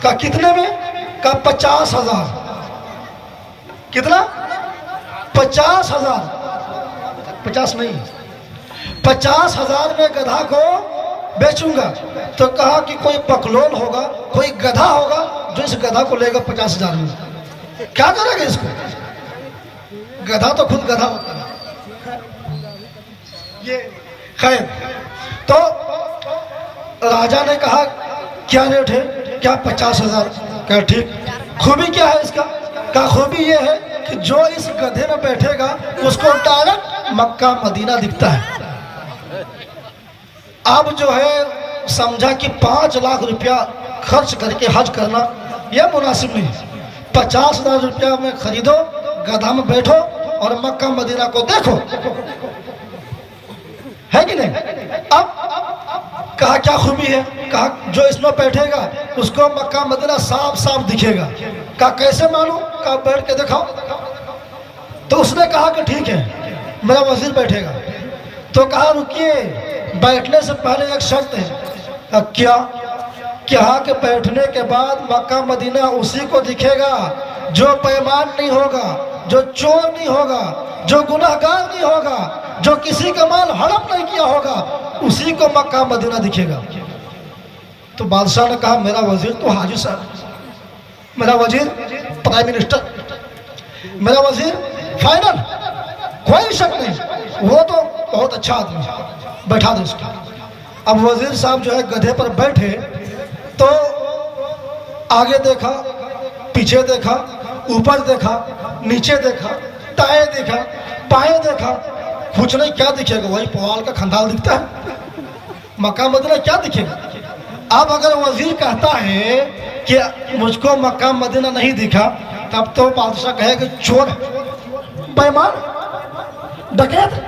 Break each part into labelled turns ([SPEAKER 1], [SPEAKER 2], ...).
[SPEAKER 1] کہا کتنے میں؟ کہا 50,000. کتنا؟ 50,000. 50 نہیں، 50,000 میں گدھا کو بیچوں گا. تو کہا کہ کوئی پکلول ہوگا، کوئی گدھا ہوگا جو اس گدھا کو لے گا 50,000 میں. کیا کرے گا اس کو؟ گدھا تو خود گدھا ہوتا ہے. یہ خیر، تو راجا نے کہا کیا ریٹ ہے؟ کیا 50,000. کہا ٹھیک. خوبی کیا ہے اس کا؟ کہا خوبی یہ ہے کہ جو اس گدھے میں بیٹھے گا اس کو ڈائریکٹ مکہ مدینہ دکھتا ہے. اب جو ہے سمجھا کہ 5 لاکھ روپیہ خرچ کر کے حج کرنا یہ مناسب نہیں. 50,000 روپیہ میں خریدو، گدھا میں بیٹھو اور مکہ مدینہ کو دیکھو، ہے کہ نہیں؟ اب کہا کیا خوبی ہے؟ کہا جو اس میں بیٹھے گا اس کو مکہ مدینہ صاف صاف دکھے گا. کہا کیسے معلوم؟ کہا بیٹھ کے دکھاؤ. تو اس نے کہا کہ ٹھیک ہے میرا وزیر بیٹھے گا. تو کہا رکیے، بیٹھنے سے پہلے ایک شرط ہے. کیا؟ کہا کہ بیٹھنے کے بعد مکہ مدینہ اسی کو دکھے گا جو پیمان نہیں ہوگا، جو چور نہیں ہوگا، جو گناہگار نہیں ہوگا، جو کسی کا مال ہڑپ نہیں کیا ہوگا، اسی کو مکہ مدینہ دکھے گا. تو بادشاہ نے کہا میرا وزیر تو حاجی صاحب، میرا وزیر پرائم منسٹر، میرا وزیر فائنل، کوئی شک نہیں، وہ تو بہت اچھا آدمی ہے، بیٹھا دو اس کو. اب وزیر صاحب جو ہے گدھے پر بیٹھے تو آگے دیکھا، پیچھے دیکھا، اوپر دیکھا، نیچے دیکھا، دائیں دیکھا، بائیں دیکھا، کچھ نہیں. کیا دکھے گا؟ وہی پوال کا کھندال دکھتا ہے. مکہ مدینہ کیا دکھے گا؟ اب اگر وزیر کہتا ہے کہ مجھ کو مکہ مدینہ نہیں دکھا، تب تو بادشاہ کہے کہ چور ہے، بےمان، ڈکیت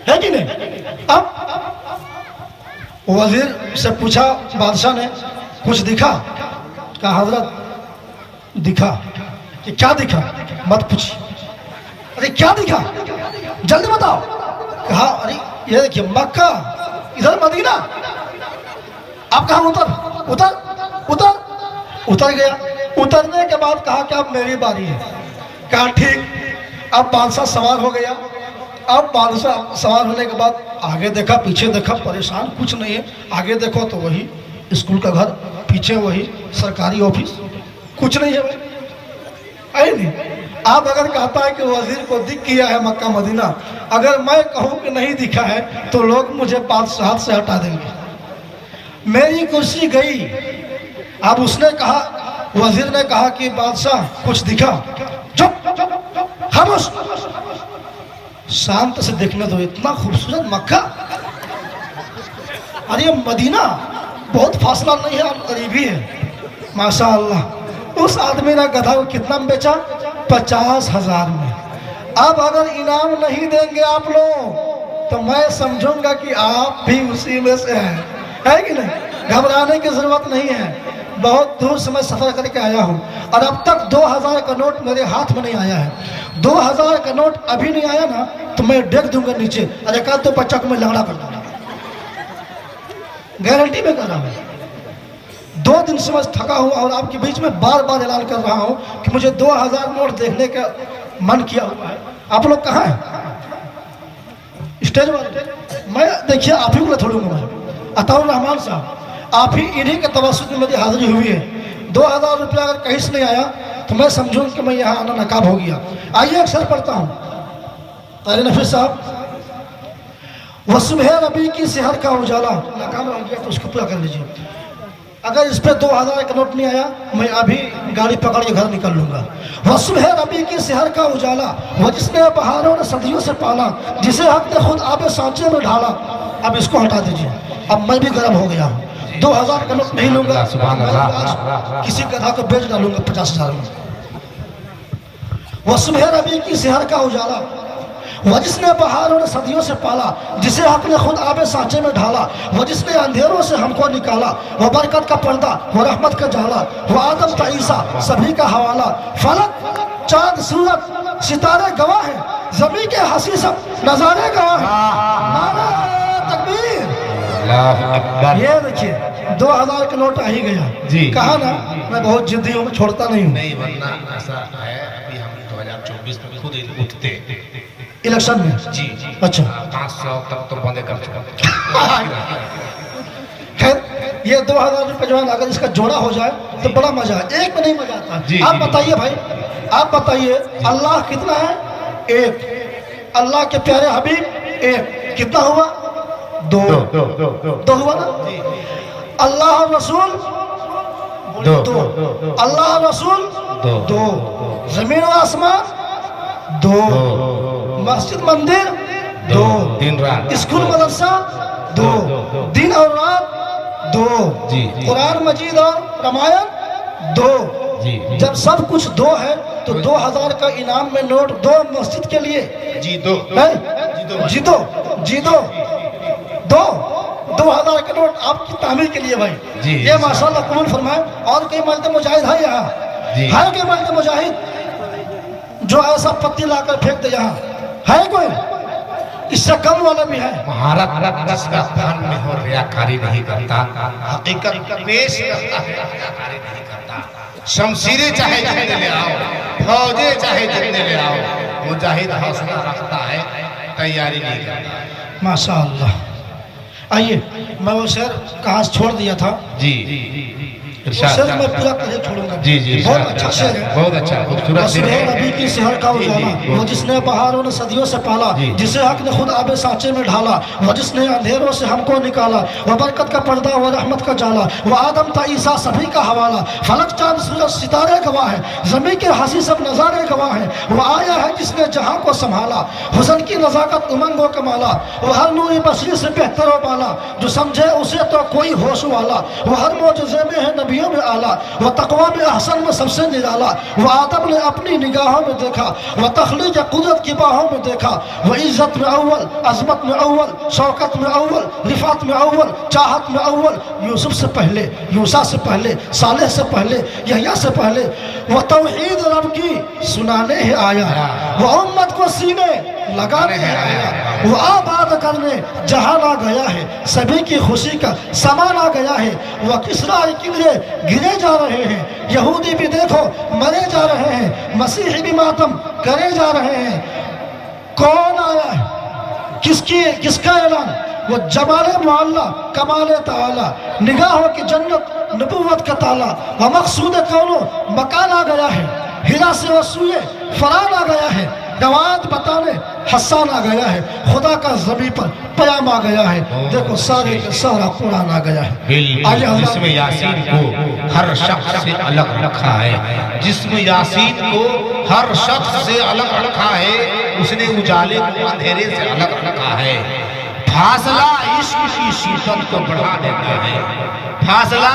[SPEAKER 1] ہے کہ نہیں؟ اب وزیر سے پوچھا بادشاہ نے کچھ دکھا؟ کہا حضرت دکھا. کہ کیا دکھا؟ مت پوچھ. ارے کیا دکھا؟ جلدی بتاؤ. کہا ارے یہ دیکھیے مکہ، ادھر مدینہ. اب کہا اتر گیا. اترنے کے بعد کہا کہ اب میری باری ہے. کہا ٹھیک. اب بادشاہ سوار ہو گیا. اب بادشاہ سوار ہونے کے بعد آگے دیکھا، پیچھے دیکھا، پریشان کچھ نہیں ہے. آگے دیکھو تو وہی اسکول کا گھر، پیچھے وہی سرکاری آفس، کچھ نہیں ہے. بھائی نہیں. آپ اگر کہتا ہے کہ وزیر کو دکھ گیا ہے مکہ مدینہ، اگر میں کہوں کہ نہیں دکھا ہے تو لوگ مجھے بادشاہت سے ہٹا دیں گے. میری کرسی گئی. اب اس نے کہا، وزیر نے کہا کہ بادشاہ کچھ دکھا؟ چپ، خاموش، شانت سے دیکھنے دو. اتنا خوبصورت مکہ، ارے مدینہ بہت فاصلہ نہیں ہے، قریب ہی ہے. ماشاء اللہ. اس آدمی نے گدھا کو کتنا میں بیچا؟ 50,000 میں. اب اگر انعام نہیں دیں گے آپ لوگ تو میں سمجھوں گا کہ آپ بھی اسی میں سے ہیں، ہے کہ نہیں؟ گھبرانے کی ضرورت نہیں ہے. بہت دور سے میں سفر کر کے آیا ہوں اور اب تک 2,000 کا نوٹ میرے ہاتھ میں نہیں آیا ہے. 2,000 کا نوٹ ابھی نہیں آیا نا تو میں ڈیگ دوں گا نیچے، اور ایک آدھ تو بچہ کو میں لنگڑا کر دوں گا. گارنٹی میں کر رہا ہوں. 2 دن سے میں تھکا ہوں اور آپ کے بیچ میں بار بار اعلان کر رہا ہوں کہ مجھے 2,000 نوٹ دیکھنے کا من کیا ہوا ہے. آپ لوگ کہاں ہیں؟ اسٹیج والے. میں دیکھیے آپ ہی کو تھوڑوں گا. میں عطاء الرحمان صاحب، آپ ہی انہیں کے توسط میں میری حاضری ہوئی ہے. 2,000 روپیہ اگر کہیں سے نہیں آیا تو میں سمجھوں کہ میں یہاں آنا ناکام ہو گیا. آئیے اکثر پڑھتا ہوں. طاہر نفیس صاحب، وصبح ربی کی سحر کا اجالا، ناکام ہو گیا تو اس کو پورا کر لیجیے. اگر اس پہ 2,000 کا نوٹ نہیں آیا میں ابھی گاڑی پکڑ کے گھر نکل لوں گا. وصبح ربی کی سحر کا اجالا، وہ جس نے بہاروں نے صدیوں سے پالا، جسے حق نے خود آب سانچے میں ڈھالا. اب اس کو ہٹا دیجیے. اب میں بھی گرم ہو گیا ہوں. 2,000 کا نوٹ نہیں لوں گا. کسی گدھا کو بیچ ڈالوں گا 50,000 میں. وصبح ربی کی سحر کا اجالا، وہ جس نے بہاروں نے صدیوں سے پالا، جسے حق نے خود آب سانچے میں ڈھالا. وہ جس نے اندھیروں سے ہم کو نکالا، وہ برکت کا پردہ، وہ رحمت کا جالا، وہ آدم تا عیسیٰ سبھی کا حوالہ. فلک، چاند، سورج، ستارے گواہ ہیں، زمین کے ہنسی سب نظارے گواہ ہیں. نعرہ تکبیر. یہ دیکھیے 2000 کا نوٹ آ ہی گیا
[SPEAKER 2] جی
[SPEAKER 1] کہا نا میں بہت جدی ہوں، میں چھوڑتا نہیں ہوں.
[SPEAKER 2] نہیں ورنہ ایسا ہے ابھی ہم 2024 میں خود اٹھتے
[SPEAKER 1] الیکشن میں
[SPEAKER 2] جی
[SPEAKER 1] اچھا
[SPEAKER 2] 500 تک تو بندے کر چکا.
[SPEAKER 1] خیر یہ 2000 روپے جو ہے نا اگر اس کا جوڑا ہو جائے تو بڑا مزہ ہے، ایک میں نہیں مزہ آتا.
[SPEAKER 2] جی
[SPEAKER 1] آپ بتائیے بھائی، آپ بتائیے اللہ کتنا ہے؟ ایک. اللہ کے پیارے حبیب ایک، کتنا ہوا؟ دو. دو ہوا نا. اللہ رسول دو، اللہ رسول دو، زمین و آسمان دو، مسجد مندر دو،
[SPEAKER 2] دن رات
[SPEAKER 1] اسکول مدرسہ دو، دن اور رات دو، قرآن مجید اور رمائن دو. جب سب کچھ دو ہے تو 2000 کا انعام میں نوٹ دو مسجد کے لیے
[SPEAKER 2] جی دو
[SPEAKER 1] جی دو جی دو دو 2000 کا نوٹ آپ کی تعمیر کے لیے بھائی. یہ ماشاءاللہ قبول فرمائے. اور کوئی مرد مجاہد ہے یہاں؟ ہے کوئی مرد مجاہد جو ایسا پتی لا کر پھینک دے یہاں؟ ہے کوئی؟ اس سے کم والا بھی ہے.
[SPEAKER 2] مہارت جس کا فن میں ہو ریاکاری نہیں کرتا، حقیقت پیش کرتا ہے، ریاکاری نہیں کرتا. شمشیریں چاہے جتنے لے آؤ، فوجیں چاہے جتنے لے آؤ، مجاہد حوصلہ رکھتا ہے، تیاری نہیں کرتا.
[SPEAKER 1] ماشاءاللہ. آئیے میں وہ شعر کہاں سے چھوڑ دیا تھا، وہ شعر میں پورا کرے چھوڑوں گا. بہت اچھا شعر ہے،
[SPEAKER 2] بہت اچھا خوبصورت شعر ہے.
[SPEAKER 1] نبی کی سحر کا اجالا، وہ جس نے بہاروں نے صدیوں سے پالا، جسے حق نے خود آب سانچے میں ڈھالا، وہ جس نے اندھیروں سے ہم کو نکالا، وہ برکت کا پردہ، وہ رحمت کا جالا، وہ آدم تا عیسیٰ سبھی کا حوالہ. فلک چاند سورج ستارے گواہ ہے، زمین کے ہنسی سب نظارے گواہ ہیں. وہ آیا ہے جس نے جہاں کو سنبھالا، حسن کی نزاکت امنگ و کمالا. وہ ہر نوری بصری سے بہتر و بالا، جو سمجھے اسے تو کوئی ہوش والا. وہ ہر معجزے میں ہے نبیوں میں آلہ، وہ تقوی میں احسن میں سب سے نرالا. وہ آدم نے اپنی نگاہوں میں دیکھا، وہ تخلیق قدرت کی باہوں میں دیکھا. وہ عزت میں اول، عظمت میں اول، شوکت میں اول، رفعت میں اول، چاہت میں اول. یوسف سے پہلے، یوسیٰ سے پہلے، صالح سے پہلے، یحییٰ سے پہلے. وہ توحید رب کی سنانے ہے آیا، وہ امت کو سینے لگانے ہے آیا. وہ آباد کرنے جہان آ گیا ہے، سبھی کی خوشی کا سامان آ گیا ہے. وہ کسریٰ کے لیے گرے جا رہے ہیں، یہودی بھی دیکھو مرے جا رہے ہیں، مسیحی بھی ماتم کرے جا رہے ہیں. کون آیا ہے؟ کس کا اعلان؟ وہ جمال معلیٰ کمال تعالی، نگاہوں کی جنت نبوت کا تالا. وہ مقصود کونو مکان آ گیا ہے، ہرا سے وہ سوئے فران آ گیا ہے. روایت بتانے حسان آ گیا ہے، خدا کا زمین پر پیام آ گیا ہے. دیکھو سارے کا سارا قرآن آ گیا ہے.
[SPEAKER 2] جسم یاسین کو ہر شخص سے الگ رکھا ہے، جسم یاسین کو ہر شخص سے الگ رکھا ہے. اس نے اجالے کو اندھیرے سے الگ رکھا ہے. فاصلہ عشق کی شدت کو بڑھا دیتا ہے، فاصلہ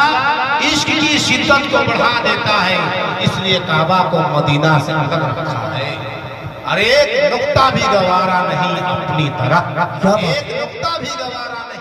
[SPEAKER 2] عشق کی شدت کو بڑھا دیتا ہے. اس لیے کعبہ کو مدینہ سے الگ رکھا ہے. اور ایک نقطہ بھی گوارا نہیں اپنی طرح، ایک نقطہ بھی گوارا نہیں.